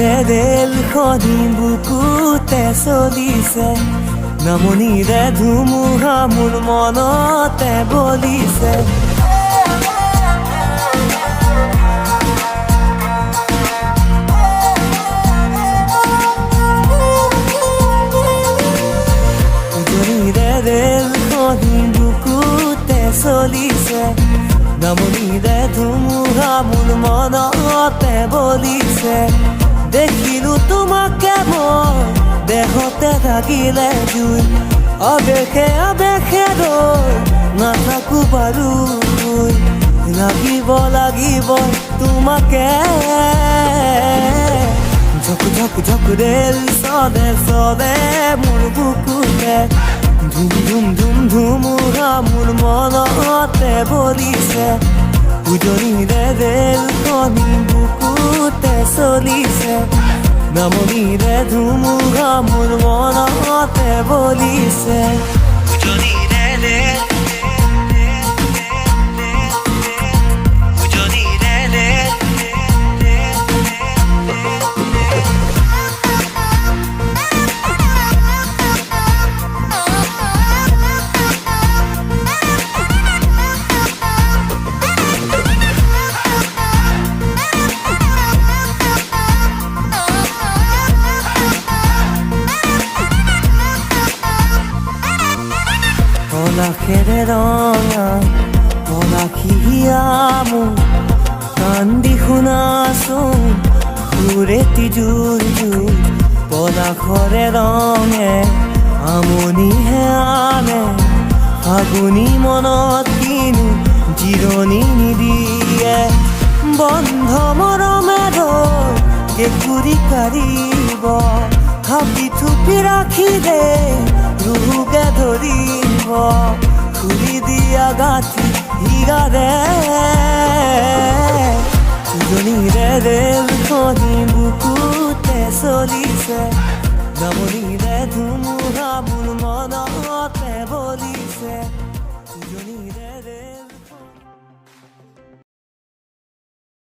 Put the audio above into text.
উজনিৰে ৰেলখনি বুকুতে চলিছে, নামনিৰে ধুমুহা মোৰ মনতে বলিছে। উজনিৰে ৰেলখনি বুকুতে চলিছে, নামনিৰে ধুমুহা মোৰ মনতে বলিছে। দেখিলো তোমাকে মই দেহতে লাগিলে জুই, আবেশে আবেশে ৰৈ নাথাকো বাৰু, লাগিব লাগিব তোমাকে। ঝক ঝক ঝক ৰেল চলে চলে মোৰ বুকুতে, ধুম ধুম ধুম ধুমুহা মোৰ মনতে বলিছে। উজনিৰে ৰেলখনি বুকুতে চলিছে, নামনিৰে ধুমুহা মোৰ মনতে বলিছে। উজনিৰে ৰেল পলাশেৰে ৰঙা পলাশিয়া মোৰ কান্দি শুনাচোন, সুৰেতি জোৰ জোৰ পলাশৰে ৰঙে আমনিহে আনে। ফাগুনী মনত কিনো জিৰণি নিদিয়ে, বন্ধ মৰমেৰে কেঁকুৰি কাঢ়িব, থাপি থুপি ৰাখিলে ৰোগে ধৰিব, খুলি দিয়া গাঁঠি হিৰাৰে। উজনিৰে ৰেলখনি বুকুতে চলিছে, নামনিৰে ধুমুহা মোৰ মনতে বলিছে।